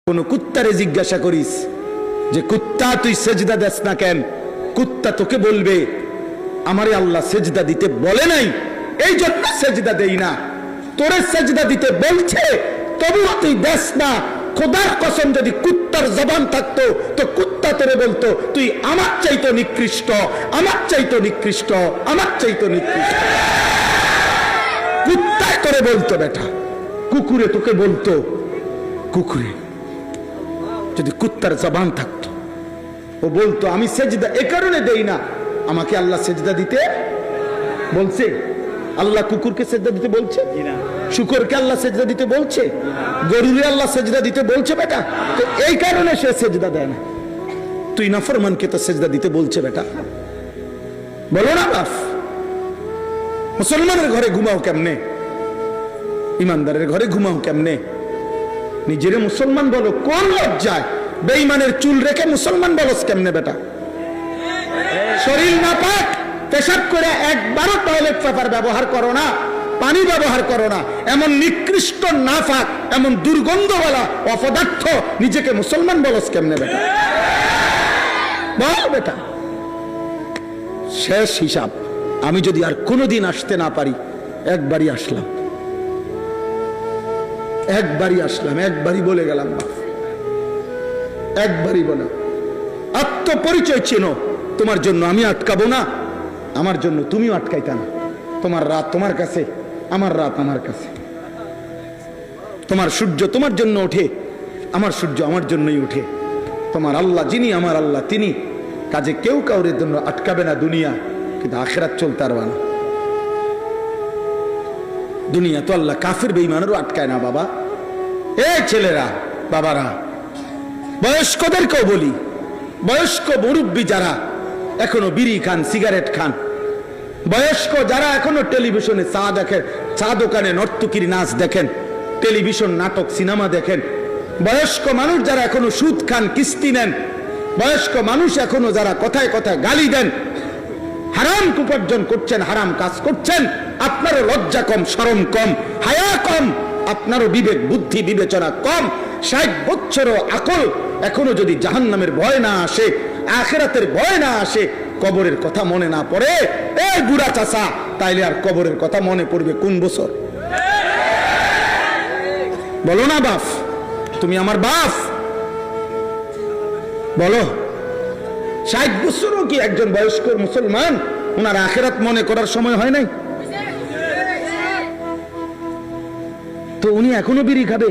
কোন কুত্তারে জিজ্ঞাসা করিস যে কুত্তা তুই সেজদা দেস না কেন, কুত্তা তোকে বলবে আমারে আল্লাহ সেজদা দিতে বলে নাই, এই জন্য সেজদা দেই না। তোরে সেজদা দিতে বলছে তবুও তুই দেস না। খোদার কসম যদি কুত্তার জবান থাকতো তো কুত্তা তোরে বলতো তুই আমার চাইতো নিকৃষ্ট, আমার চাইতো নিকৃষ্ট, আমার চাইতো নিকৃষ্ট। কুত্তায় তোরে বলতো বেটা, কুকুরে তোকে বলতো, কুকুরে যদি কুত্তার জবান থাকতো ও বলতো আমি সেজদা এ কারণে দেই না, আমাকে আল্লাহ সেজদা দিতে বলছে। আল্লাহ কুকুরকে সেজদা দিতে বলছে? শুকরকে আল্লাহ সেজদা দিতে বলছে? গরুরে আল্লাহ সেজদা দিতে বলছে বেটা? তো এই কারণে সে সেজদা দেয় না। তুই নাফরমানকে তো সেজদা দিতে বলছে বেটা, বলো না বাপ। মুসলমানের ঘরে ঘুমাও কেমনে, ইমানদারের ঘরে ঘুমাও কেমনে? নিজেরে মুসলমান বলো, কোন লজ্জায়? বেঈমানের চুল রেখে মুসলমান বলস কেমনে বেটা? শরীর নাপাক, পেশাব করে একবারও টয়লেট পেপার ব্যবহার করো না, পানি ব্যবহার করো না, এমন নিকৃষ্ট নাফাক, এমন দুর্গন্ধওয়ালা অপদার্থ নিজেকে মুসলমান বলস কেমনে বেটা? বল বেটা। শেষ হিসাব, আমি যদি আর কোনোদিন আসতে না পারি, একবারই আসলাম, একবারই আসলাম, একবারই বলে গেলাম বাপ, একবারই বলে। আত্মপরিচয় চেনো, তোমার জন্য আমি আটকাবো না, আমার জন্য তুমিও আটকাইতা না। তোমার রাত তোমার কাছে, আমার রাত আমার কাছে। তোমার সূর্য তোমার জন্য ওঠে, আমার সূর্য আমার জন্যই ওঠে। তোমার আল্লাহ যিনি, আমার আল্লাহ তিনি। কাজে কেউ কাউরের জন্য আটকাবে না দুনিয়া, কিন্তু আখিরাত চলতে পারবে না। দুনিয়া তো আল্লাহ কাফির বেঈমানেরও আটকায় না বাবা। এ ছেলেরা, বাবারা, বয়স্কদেরকেও বলি, বয়স্ক মুরব্বী যারা এখনো বিড়ি খান, সিগারেট খান, বয়স্ক যারা এখনো টেলিভিশনে চা দেখেন, চা দোকানে নর্তকীর নাচ দেখেন, টেলিভিশন নাটক সিনেমা দেখেন, বয়স্ক মানুষ যারা এখনো সুদ খান, কিস্তি নেন, বয়স্ক মানুষ এখনো যারা কথায় কথায় গালি দেন, হারাম উপার্জন করছেন, হারাম কাজ করছেন, আপনারও লজ্জা কম, শরম কম, হায়া কম, আপনারও বিবেক বুদ্ধি বিবেচনা কম। 60 বছরও আকল এখনো যদি জাহান্নামের ভয় না আসে, আখিরাতের ভয় না আসে, কবরের কথা মনে না পড়ে, এই বুড়া চাচা, তাইলে আর কবরের কথা মনে পড়বে কোন বছর? বলো না বাপ, তুমি আমার বাপ, বলো। 60 বছরও কি একজন বয়স্ক মুসলমান ওনার আখিরাত মনে করার সময় হয় নাই? তো উনি এখনো বিড়ি খাবে,